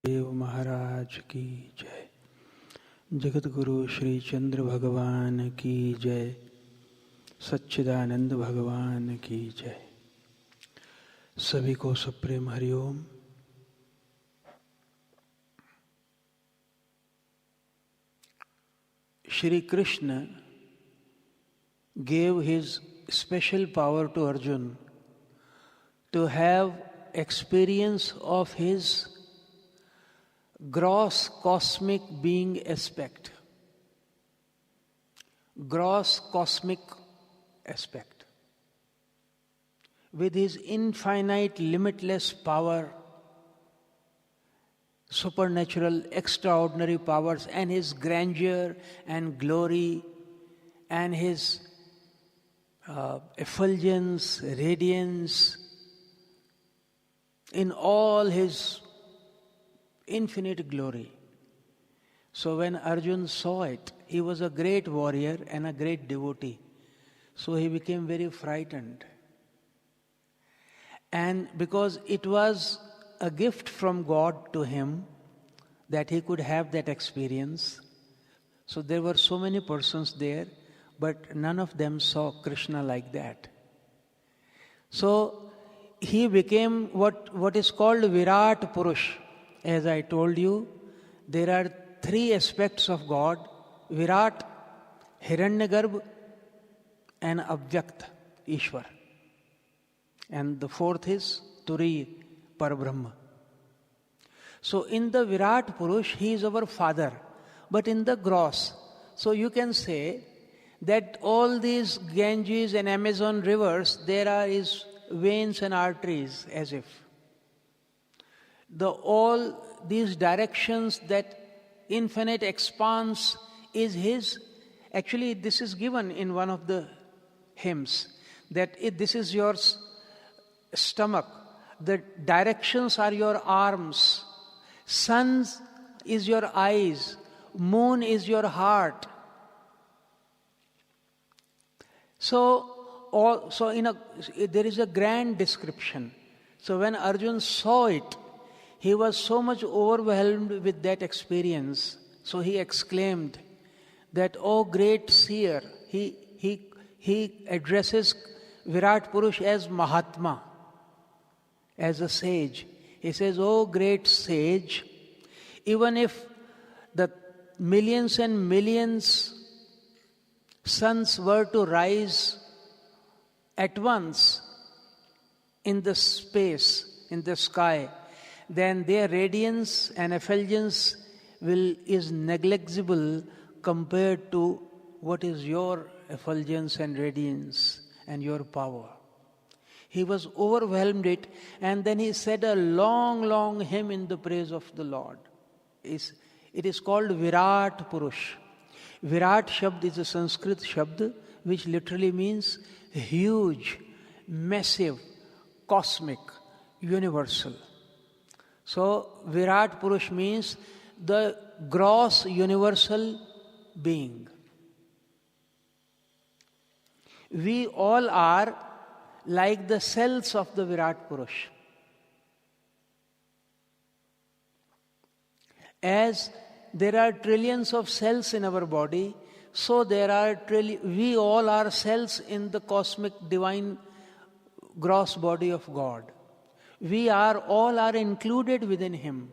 देव महाराज की जय। जगत गुरु श्री चंद्र भगवान की जय। सच्चिदानंद भगवान की जय। सभी को सप्रेम Hariom. Shri Krishna gave his special power to Arjuna to have experience of his gross cosmic being aspect. Gross cosmic aspect. With his infinite, limitless power, supernatural, extraordinary powers, and his grandeur and glory, and his effulgence, radiance, in all his infinite glory. So when Arjuna saw it, he was a great warrior and a great devotee. So he became very frightened. And because it was a gift from God to him that he could have that experience. So there were so many persons there, but none of them saw Krishna like that. So he became what is called Virat Purush. As I told you, there are three aspects of God: Virat, Hiranyagarbha, and Avyakt, Ishwar. And the fourth is Turiya, Parabrahma. So in the Virat Purush, he is our father, but in the gross. So you can say that all these Ganges and Amazon rivers, there are his veins and arteries, as if. All these directions, that infinite expanse is his. Actually, this is given in one of the hymns, that this is your stomach, the directions are your arms, sun is your eyes, moon is your heart. So there is a grand description. So when Arjuna saw it, he was so much overwhelmed with that experience. So he exclaimed that, "Oh great seer," he addresses Virat Purush as Mahatma, as a sage. He says, "Oh great sage, even if the millions and millions suns were to rise at once in the space, in the sky, then their radiance and effulgence is negligible compared to what is your effulgence and radiance and your power." He was overwhelmed it, and then he said a long, long hymn in the praise of the Lord. It is called Virat Purush. Virat Shabd is a Sanskrit Shabd which literally means huge, massive, cosmic, universal. So Virat Purush means the gross universal being. We all are like the cells of the Virat Purush. As there are trillions of cells in our body, so there are we all are cells in the cosmic divine gross body of God. We all are included within him.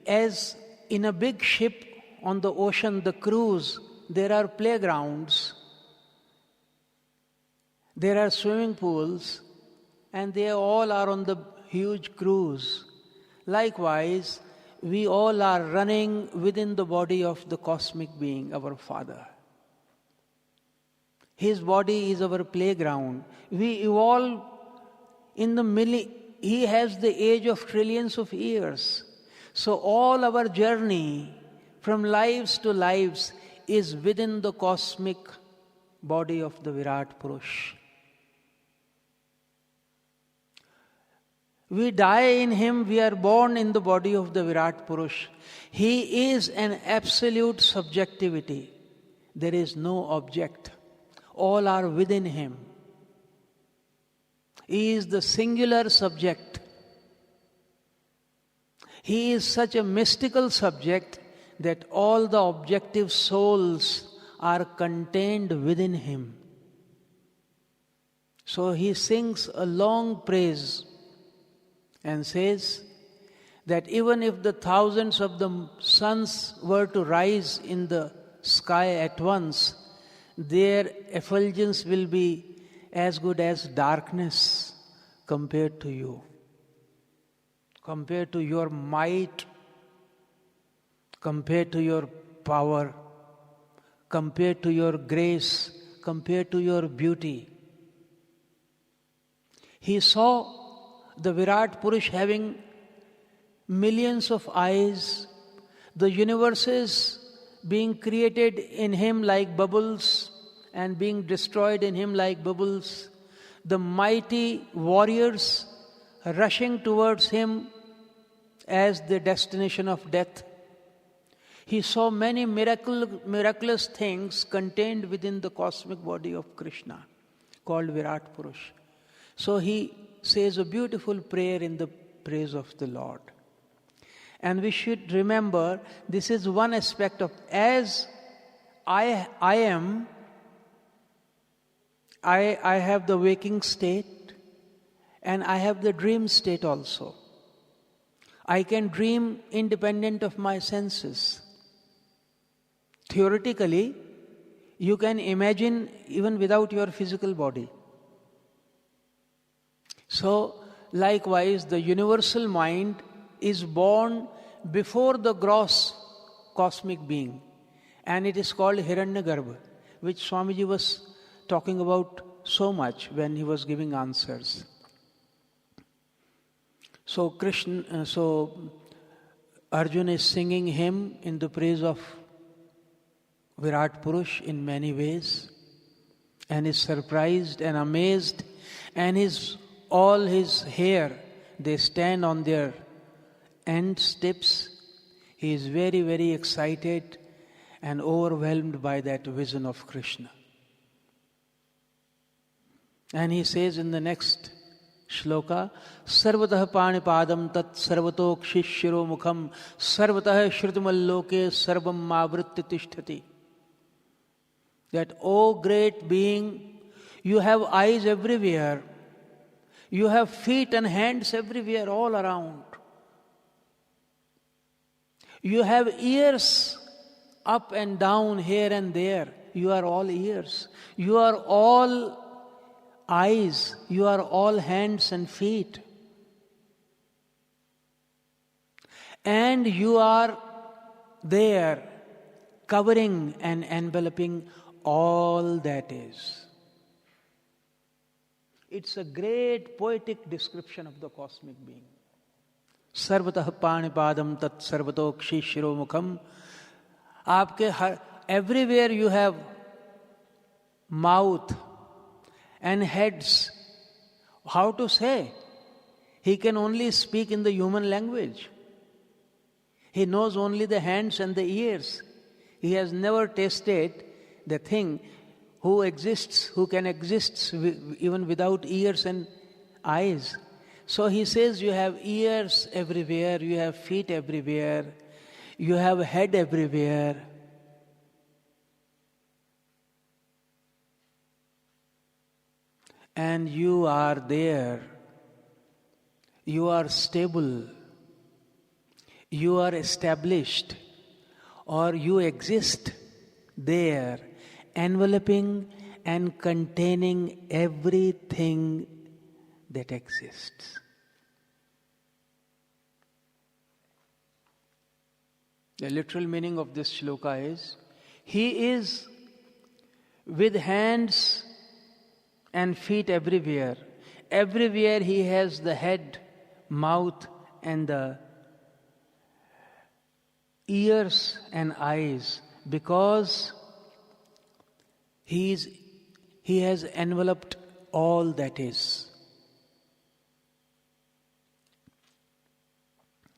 As in a big ship on the ocean, the cruise, there are playgrounds, there are swimming pools, and they all are on the huge cruise. Likewise, we all are running within the body of the cosmic being, our Father. His body is our playground. We evolve he has the age of trillions of years. So all our journey from lives to lives is within the cosmic body of the Virat Purush. We die in him, we are born in the body of the Virat Purush. He is an absolute subjectivity. There is no object. All are within him. He is the singular subject. He is such a mystical subject that all the objective souls are contained within him. So he sings a long praise and says that even if the thousands of the suns were to rise in the sky at once, their effulgence will be as good as darkness compared to you, compared to your might, compared to your power, compared to your grace, compared to your beauty. He saw the Virat Purush having millions of eyes, the universes being created in him like bubbles and being destroyed in him like bubbles, the mighty warriors rushing towards him as the destination of death. He saw many miraculous things contained within the cosmic body of Krishna, called Virat Purush. So he says a beautiful prayer in the praise of the Lord. And we should remember, this is one aspect of, as I am, I have the waking state and I have the dream state also. I can dream independent of my senses. Theoretically, you can imagine even without your physical body. So, likewise, the universal mind is born before the gross cosmic being, and it is called Hiranyagarbha, which Swamiji was talking about so much when he was giving answers. So Arjuna is singing hymn in the praise of Virat Purush in many ways, and is surprised and amazed, and all his hair, they stand on their end tips. He is very, very excited and overwhelmed by that vision of Krishna. And he says in the next shloka, Sarvatah panipadam tat sarvato kshishiro mukham sarvatah shrutumalloke sarvam mavritti tishtati. That, O great being, you have eyes everywhere. You have feet and hands everywhere, all around. You have ears up and down, here and there. You are all ears. You are all eyes. You are all hands and feet. And you are there, covering and enveloping all that is. It's a great poetic description of the cosmic being. Sarvatah panipadam tat sarvato kshishiro mukham. Everywhere you have mouth and heads. How to say? He can only speak in the human language. He knows only the hands and the ears. He has never tasted the thing who can exist even without ears and eyes. So he says you have ears everywhere, you have feet everywhere, you have head everywhere. And you are there. You are stable. You are established. Or you exist there, enveloping and containing everything that exists. The literal meaning of this shloka is, he is with hands and feet everywhere. Everywhere he has the head, mouth, and the ears and eyes, because he has enveloped all that is.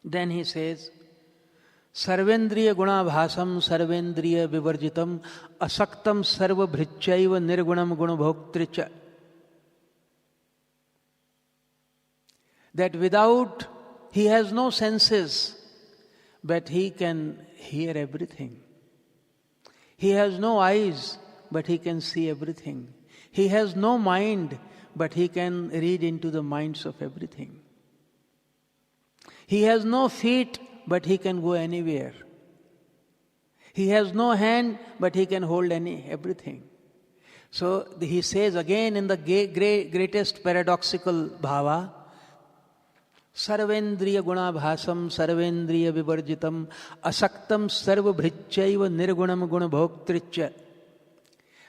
Then he says, Sarvendriya gunabhasam sarvendriya vivarjitam asaktam sarva bhrichaiva nirgunam gunabhoktricha. That without He has no senses, but he can hear everything. He has no eyes, but he can see everything. He has no mind, but he can read into the minds of everything. He has no feet, but he can go anywhere. He has no hand, but he can hold everything. So he says again in the greatest paradoxical bhava, Sarvendriya gunabhasam sarvendriya vivarjitam asaktam sarvabhrichaiva nirgunam gunabhoktricha.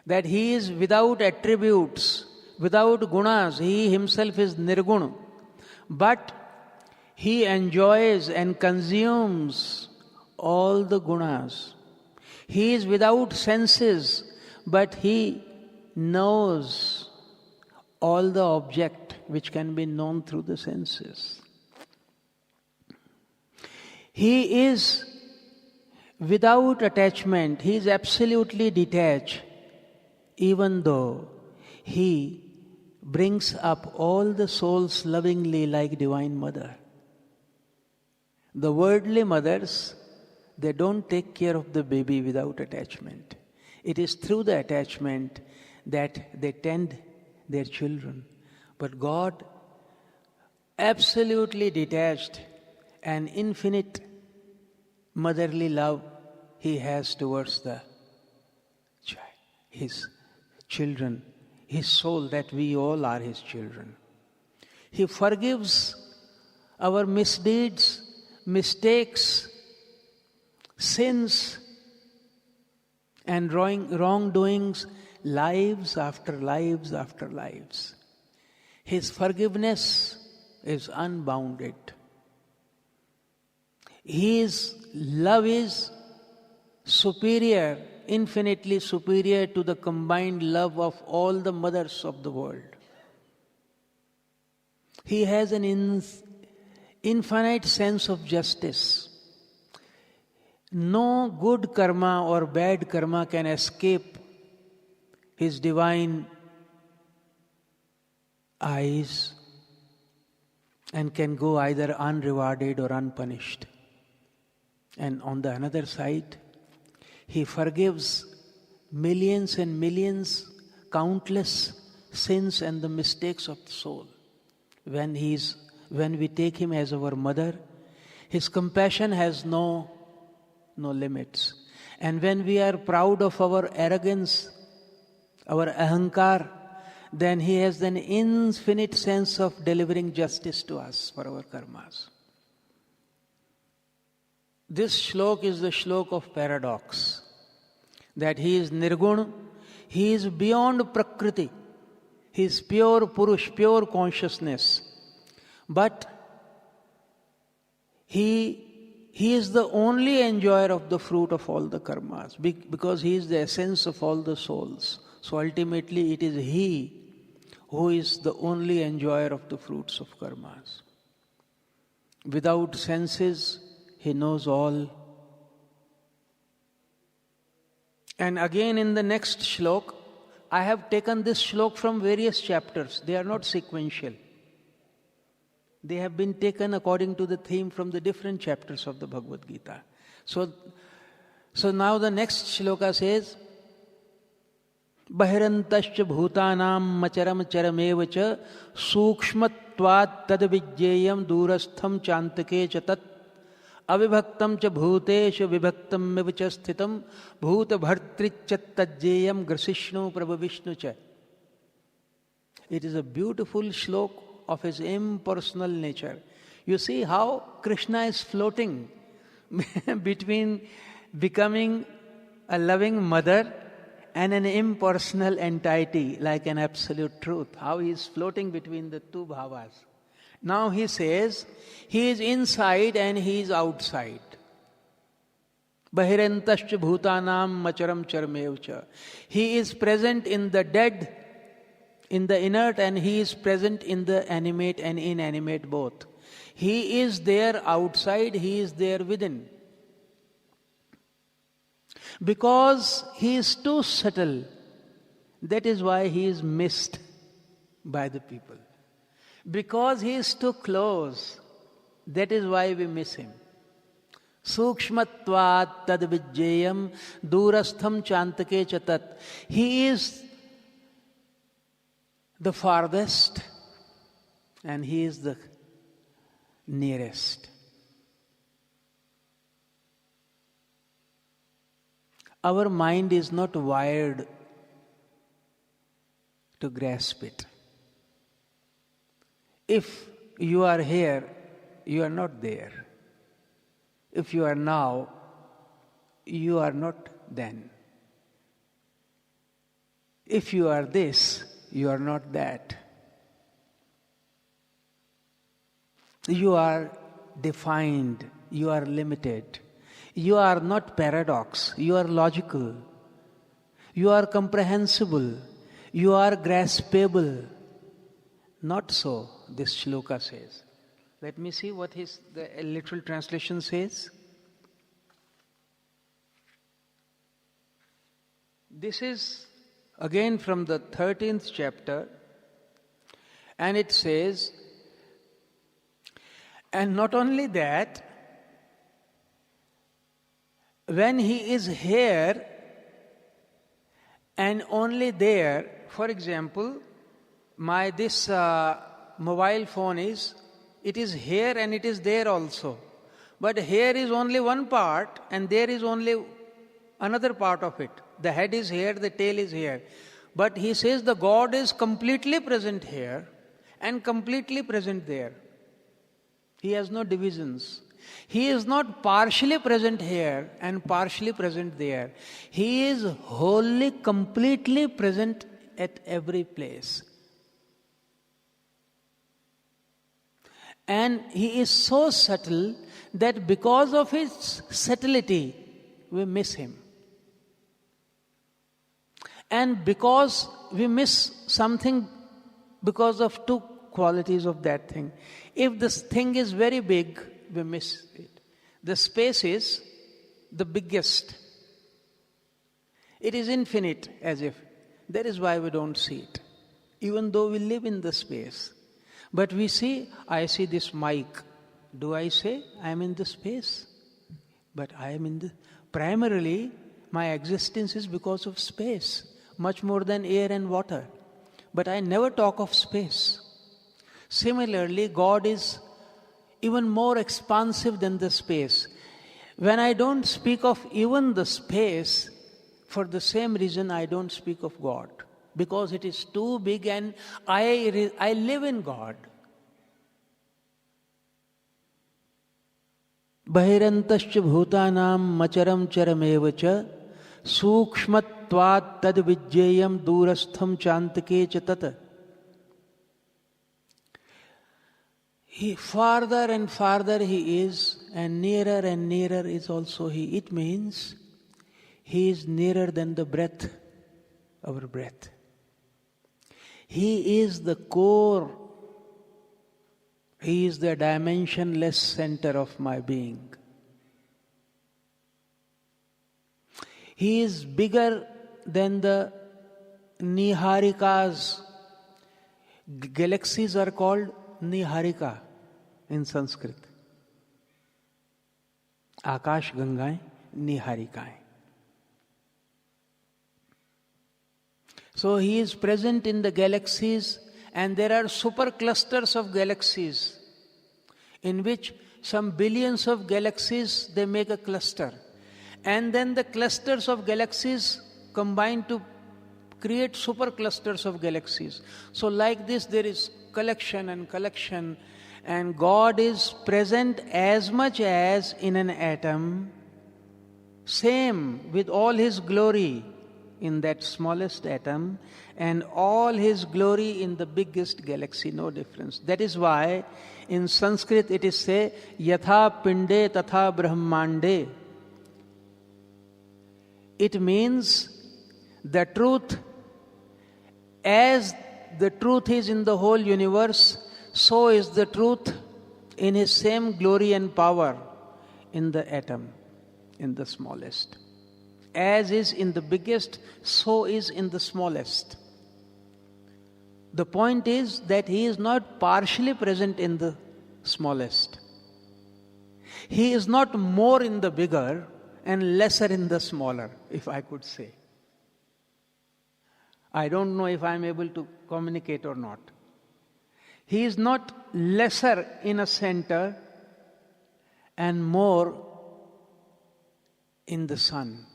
That he is without attributes, without gunas, he himself is nirguna. But he enjoys and consumes all the gunas. He is without senses, but he knows all the object which can be known through the senses. He is without attachment. He is absolutely detached, even though he brings up all the souls lovingly like Divine Mother. The worldly mothers, they don't take care of the baby without attachment. It is through the attachment that they tend their children. But God, absolutely detached and infinite motherly love he has towards the child, his children, his soul, that we all are his children. He forgives our misdeeds, mistakes, sins, and wrongdoings, lives after lives after lives. His forgiveness is unbounded. His love is superior, infinitely superior to the combined love of all the mothers of the world. He has an infinite sense of justice. No good karma or bad karma can escape his divine eyes and can go either unrewarded or unpunished. And on the another side, he forgives millions and millions, countless sins and the mistakes of the soul. When we take him as our mother, his compassion has no limits. And when we are proud of our arrogance, our ahankar, then he has an infinite sense of delivering justice to us for our karmas. This shlok is the shlok of paradox. That he is nirguna, he is beyond prakriti, he is pure purush, pure consciousness. But he is the only enjoyer of the fruit of all the karmas, because he is the essence of all the souls. So ultimately it is he who is the only enjoyer of the fruits of karmas. Without senses, he knows all. And again in the next shlok, I have taken this shlok from various chapters. They are not sequential. They have been taken according to the theme from the different chapters of the Bhagavad Gita. So now the next shloka says, Bahirantascha bhutanam macharam charamev cha sukshmatvat tad vijjeyam durastham chantake cha tat avibhaktam cha bhuteshu vibhaktam miv cha sthitam bhuta bhartricha tajjeyam grasishnu prabhavishnu cha. It is a beautiful shlok of his impersonal nature. You see how Krishna is floating between becoming a loving mother and an impersonal entity like an absolute truth. How he is floating between the two bhavas. Now he says, he is inside and he is outside. Bahirantascha bhutanam macharam charmevcha. He is present in the dead, in the inert, and he is present in the animate and inanimate both. He is there outside, he is there within. Because he is too subtle, that is why he is missed by the people. Because he is too close, That is why we miss him. Sukshmatvat tad vijjayam durastham chantake chatat. He is the farthest and he is the nearest. Our mind is not wired to grasp it. If you are here, you are not there. If you are now, you are not then. If you are this, you are not that. You are defined, you are limited. You are not paradox, you are logical. You are comprehensible, you are graspable. Not so, this shloka says. Let me see what the literal translation says. This is again from the 13th chapter, and it says, and not only that, when he is here and only there, for example, this mobile phone it is here and it is there also. But here is only one part and there is only another part of it. The head is here, the tail is here. But he says the God is completely present here and completely present there. He has no divisions. He is not partially present here and partially present there. He is wholly, completely present at every place. And he is so subtle that because of his subtlety, we miss him. And because we miss something because of two qualities of that thing. If this thing is very big, we miss it. The space is the biggest. It is infinite, as if. That is why we don't see it. Even though we live in the space. But we see, I see this mic. Do I say I am in the space? But I am in the... Primarily, my existence is because of space. Much more than air and water. But I never talk of space. Similarly, God is even more expansive than the space. When I don't speak of even the space, for the same reason I don't speak of God. Because it is too big and I live in God. Bahirantascha bhutanam macharam charameva cha sukshmatvat tad vijjayam durastham chantake cha tata. Farther and farther he is, and nearer is also he. It means he is nearer than the breath, our breath. He is the core. He is the dimensionless center of my being. He is bigger than the Niharikas. Galaxies are called Niharika in Sanskrit. Akash Gangai, Niharikai. So he is present in the galaxies, and there are superclusters of galaxies in which some billions of galaxies, they make a cluster. And then the clusters of galaxies combine to create superclusters of galaxies. So like this there is collection, and God is present as much as in an atom, same with all his glory in that smallest atom, and all his glory in the biggest galaxy, no difference. That is why in Sanskrit it is say, Yatha Pinde Tatha Brahmande. It means the truth, as the truth is in the whole universe, so is the truth in his same glory and power in the atom, in the smallest. As is in the biggest, so is in the smallest. The point is that he is not partially present in the smallest. He is not more in the bigger and lesser in the smaller, if I could say. I don't know if I am able to communicate or not. He is not lesser in a center and more in the sun.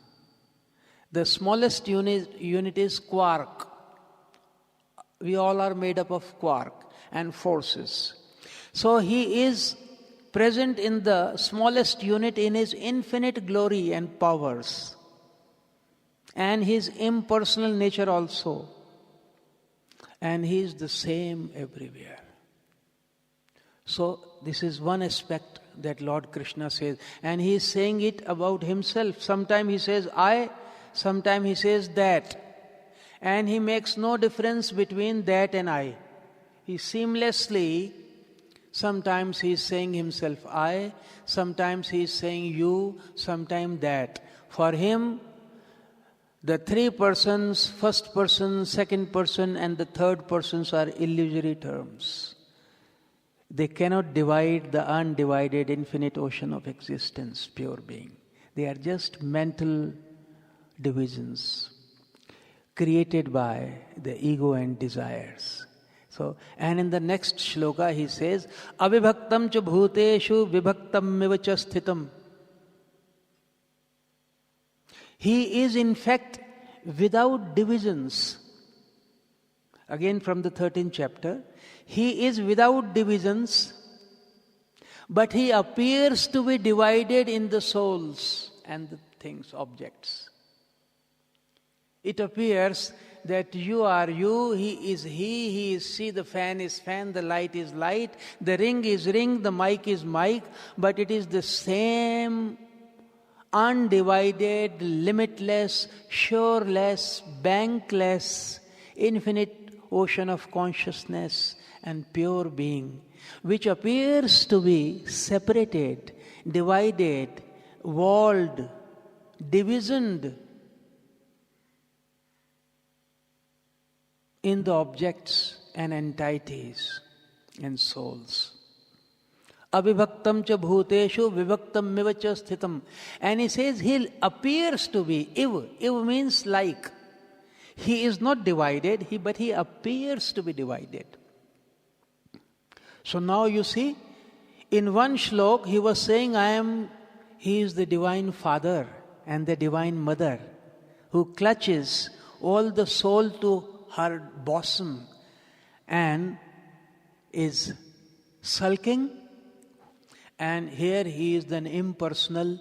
The smallest unit is quark. We all are made up of quark and forces. So he is present in the smallest unit in his infinite glory and powers, and his impersonal nature also. And he is the same everywhere. So this is one aspect that Lord Krishna says. And he is saying it about himself. Sometimes he says I, sometimes he says that. And he makes no difference between that and I. He seamlessly, sometimes he is saying himself I, sometimes he is saying you, sometimes that. For him, the three persons, first person, second person, and the third persons are illusory terms. They cannot divide the undivided infinite ocean of existence, pure being. They are just mental divisions created by the ego and desires. So, and in the next shloka he says, Avibhaktam cha bhuteshu vibhaktam miva cha sthitam. He is in fact without divisions. Again from the 13th chapter, he is without divisions, but he appears to be divided in the souls and the things, objects. It appears that you are you, he is she, the fan is fan, the light is light, the ring is ring, the mic is mic, but it is the same undivided, limitless, shoreless, bankless, infinite ocean of consciousness and pure being, which appears to be separated, divided, walled, divisioned in the objects and entities and souls. Avibhaktam cha bhuteshu vibhaktam miva cha sthitam. And he says he appears to be, iv means like. He is not divided, but he appears to be divided. So now you see, in one shlok he was saying he is the divine father and the divine mother who clutches all the soul to her bosom and is sulking. And here he is an impersonal,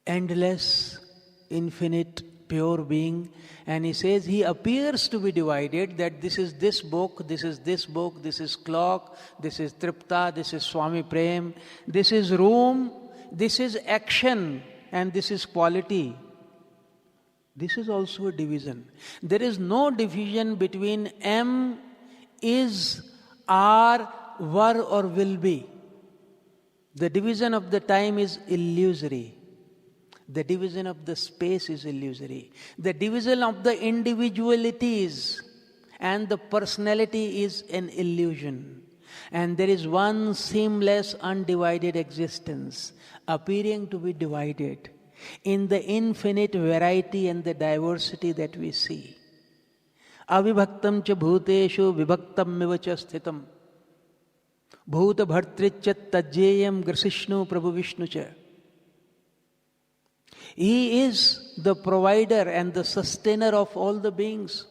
endless, infinite, pure being. And he says he appears to be divided, that this is this book, this is this book, this is clock, this is Tripta, this is Swami Prem, this is room, this is action, and this is quality. This is also a division. There is no division between am, is, are, were or will be. The division of the time is illusory. The division of the space is illusory. The division of the individualities and the personality is an illusion. And there is one seamless, undivided existence appearing to be divided in the infinite variety and the diversity that we see. Avibhaktam cha bhuteshu vibhaktam miva cha sthitam. Bhuta bhartricha tajyeyam grasishnu prabhu vishnu cha. He is the provider and the sustainer of all the beings.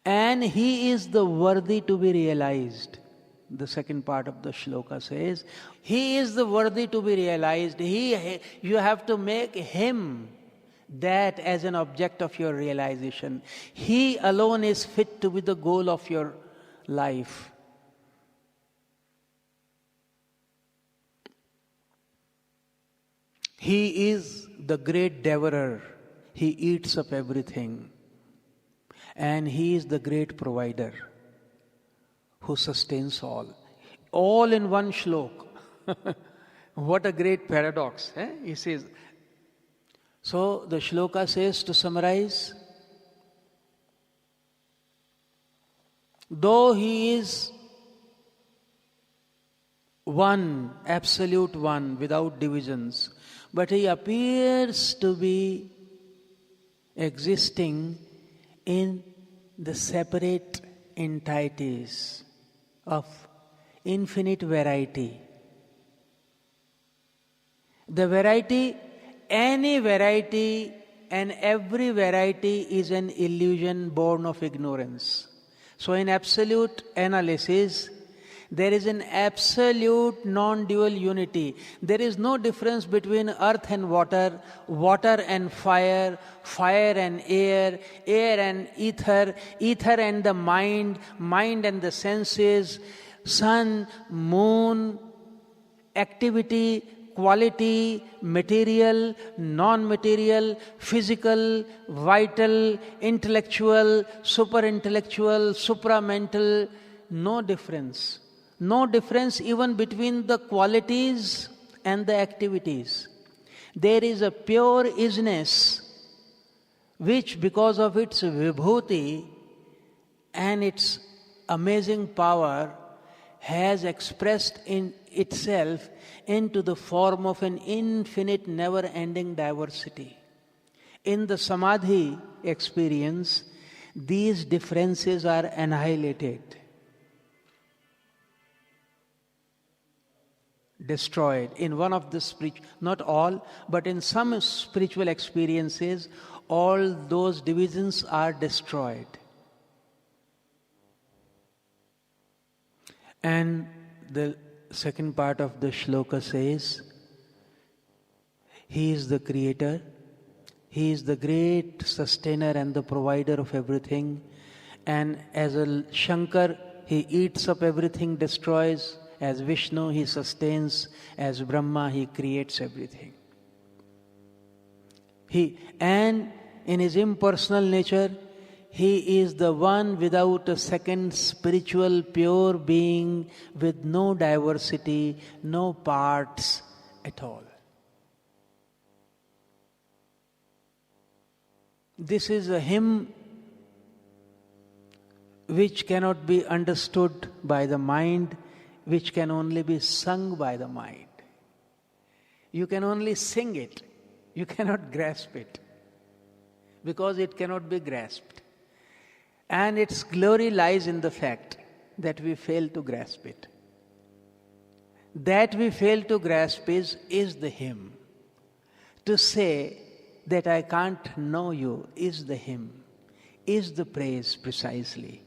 And he is the worthy to be realized. The second part of the shloka says, he is the worthy to be realized. You have to make him that as an object of your realization. He alone is fit to be the goal of your life. He is the great devourer. He eats up everything. And he is the great provider who sustains all. All in one shlok. What a great paradox. He says. So the shloka says, to summarize, Though he is one, absolute one, without divisions, but he appears to be existing in the separate entities of infinite variety. The variety, any variety and every variety is an illusion born of ignorance. So in absolute analysis, there is an absolute non-dual unity. There is no difference between earth and water, water and fire, fire and air, air and ether, ether and the mind, mind and the senses, sun, moon, activity, quality, material, non-material, physical, vital, intellectual, super-intellectual, supramental, no difference. No difference even between the qualities and the activities. There is a pure isness which, because of its vibhuti and its amazing power, has expressed in itself into the form of an infinite, never-ending diversity. In the samadhi experience, these differences are annihilated, destroyed. In one of the not all, but in some spiritual experiences, all those divisions are destroyed. And the second part of the shloka says, He is the creator, He is the great sustainer and the provider of everything. And as a Shankar, He eats up everything, destroys. As Vishnu, He sustains. As Brahma, He creates everything. And in His impersonal nature, He is the one without a second, spiritual, pure being with no diversity, no parts at all. This is a hymn which cannot be understood by the mind, which can only be sung by the mind. You can only sing it. You cannot grasp it, because it cannot be grasped. And its glory lies in the fact that we fail to grasp it. That we fail to grasp is the hymn. To say that I can't know you is the hymn, is the praise precisely.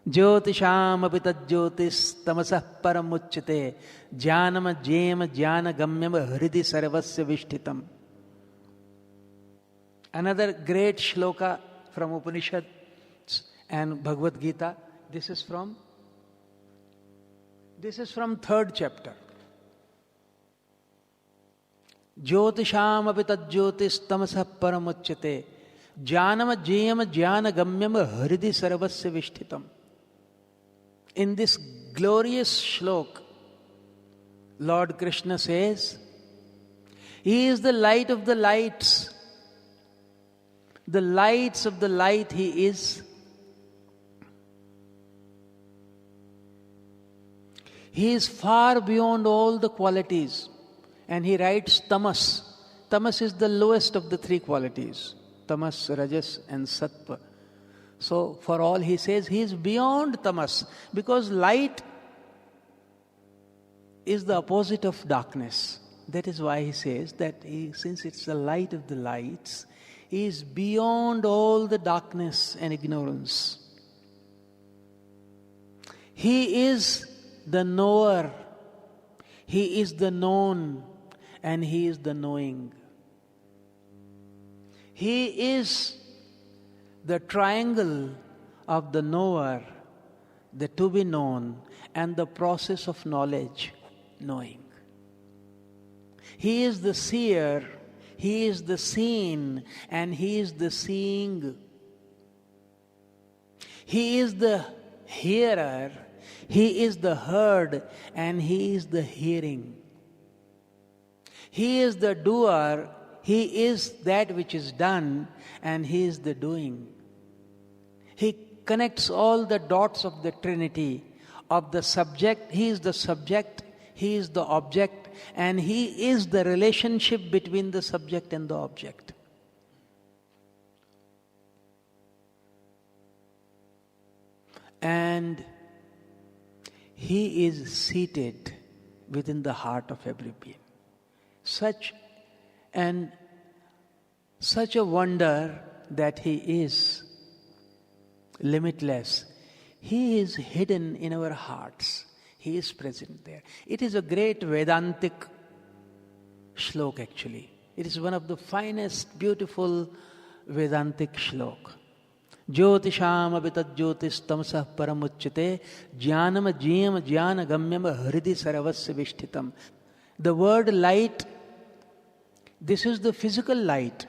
Jyotisham api tajyotis tamasah paramuchyate jnanam jnema jnanagamyam hridi sarvasya vishtitam. Another great shloka from Upanishads and Bhagavad Gita. This is from 3rd chapter. Jyotisham api tajyotis tamasah paramuchyate jnanam jnema jnanagamyam hridi sarvasya vishtitam. In this glorious shlok, Lord Krishna says, He is the light of the lights. The lights of the light He is. He is far beyond all the qualities. And He writes tamas. Tamas is the lowest of the three qualities. Tamas, Rajas and Sattva. So for all He says, He is beyond tamas. Because light is the opposite of darkness. That is why He says that since it's the light of the lights, He is beyond all the darkness and ignorance. He is the knower. He is the known. And He is the knowing. He is the triangle of the knower, the to be known, and the process of knowledge, knowing. He is the seer, He is the seen, and He is the seeing. He is the hearer, He is the heard, and He is the hearing. He is the doer, He is that which is done, and He is the doing. He connects all the dots of the Trinity, of the subject. He is the subject, He is the object, and He is the relationship between the subject and the object. And He is seated within the heart of every being. Such a wonder that He is limitless. He is hidden in our hearts. He is present there. It is a great Vedantic shlok actually. It is one of the finest, beautiful Vedantic shlok. Jyotisham abitat jyotis tamsah paramuchyate jnanam jiyam jnana gamyam hridi saravasya vishtitam. The word light, this is the physical light.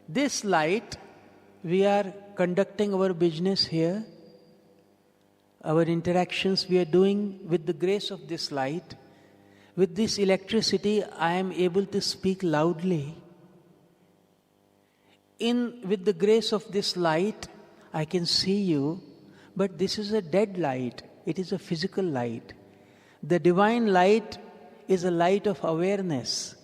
This light, we are conducting our business here. Our interactions we are doing with the grace of this light. With this electricity, I am able to speak loudly. With the grace of this light, I can see you, but this is a dead light. It is a physical light. The divine light is a light of awareness.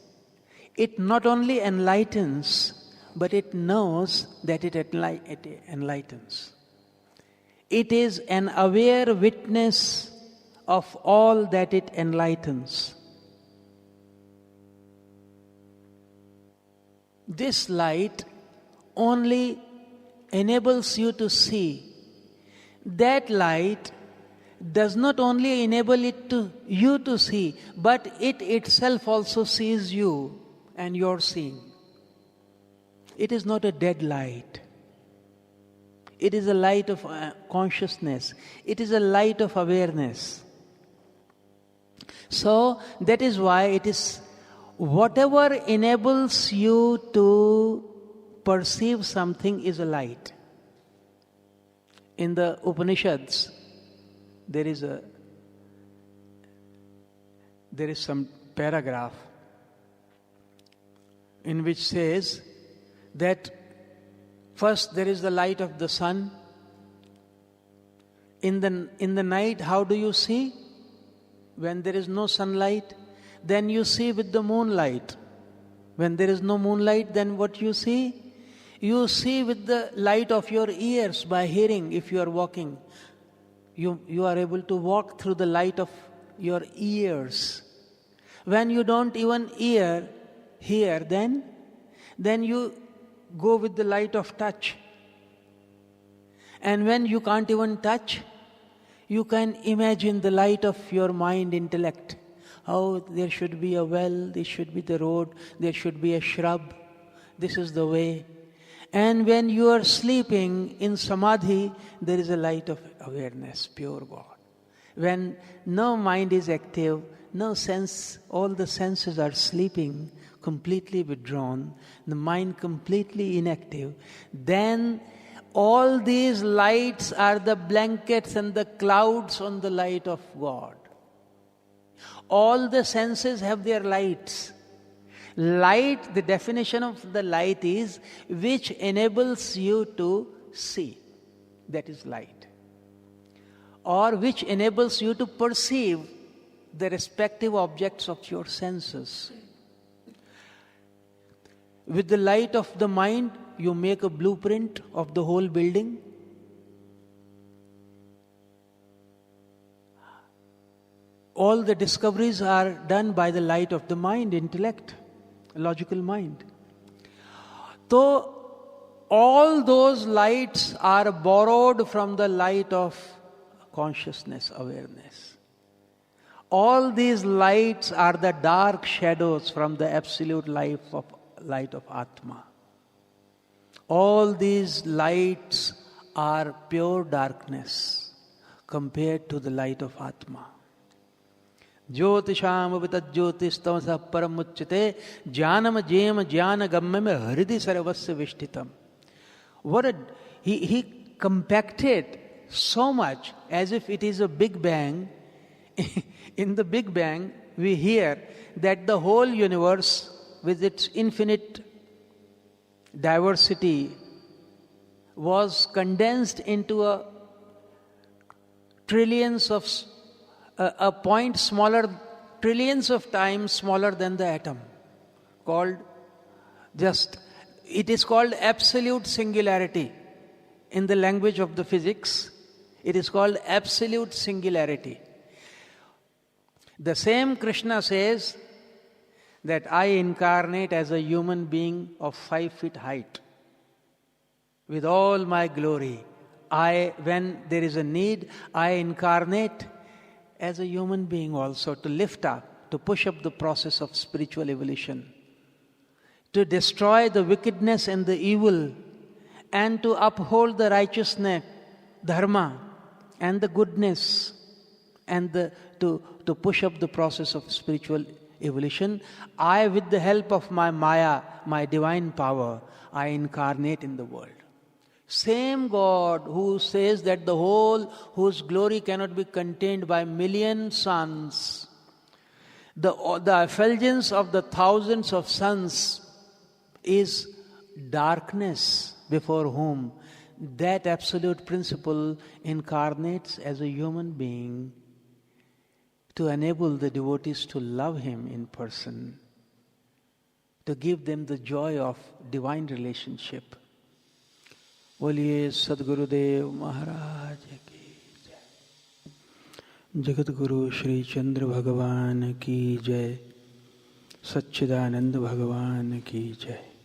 It not only enlightens, but it knows that it enlightens. It is an aware witness of all that it enlightens. This light only enables you to see. That light does not only enable you to see, but it itself also sees you and you're seeing. It is not a dead light. It is a light of consciousness. It is a light of awareness. So that is why it is whatever enables you to perceive something is a light. In the Upanishads, there is some paragraph in which says that first there is the light of the sun. In the night, how do you see? When there is no sunlight, then you see with the moonlight. When there is no moonlight, then what you see? You see with the light of your ears by hearing. If you are walking, you are able to walk through the light of your ears. When you don't even hear, then you go with the light of touch. And when you can't even touch, you can imagine the light of your mind, intellect. Oh, there should be a well, this should be the road, there should be a shrub, this is the way. And when you are sleeping in samadhi, there is a light of awareness, pure God. When no mind is active, no sense, all the senses are sleeping, completely withdrawn, the mind completely inactive, then all these lights are the blankets and the clouds on the light of God. All the senses have their lights. Light, the definition of the light is which enables you to see. That is light. Or which enables you to perceive the respective objects of your senses. With the light of the mind, you make a blueprint of the whole building. All the discoveries are done by the light of the mind, intellect, logical mind. So, all those lights are borrowed from the light of consciousness, awareness. All these lights are the dark shadows from the absolute light of Atma. All these lights are pure darkness compared to the light of Atma. Jyotisham avitat jyotis tamasah paramuchyate jnanam jyam jnana gamyam hridi saravasya vishtitam. He compacted so much as if it is a Big Bang. In the Big Bang, we hear that the whole universe with its infinite diversity was condensed into a trillions of a point smaller, trillions of times smaller than the atom, called it is called absolute singularity. In the language of the physics, it is called absolute singularity. The same Krishna says that I incarnate as a human being of 5 feet height with all my glory. When there is a need, I incarnate as a human being also to lift up, to push up the process of spiritual evolution, to destroy the wickedness and the evil, and to uphold the righteousness, dharma, and the goodness, and to push up the process of spiritual evolution. I, with the help of my Maya, my divine power, I incarnate in the world. Same God who says that the whole, whose glory cannot be contained by million suns, the effulgence of the thousands of suns is darkness before whom that absolute principle incarnates as a human being to enable the devotees to love him in person, to give them the joy of divine relationship. बोलिए सद्गुरुदेव महाराज की जय। जगत गुरु श्री चंद्र भगवान की जय। सच्चिदानंद भगवान की जय।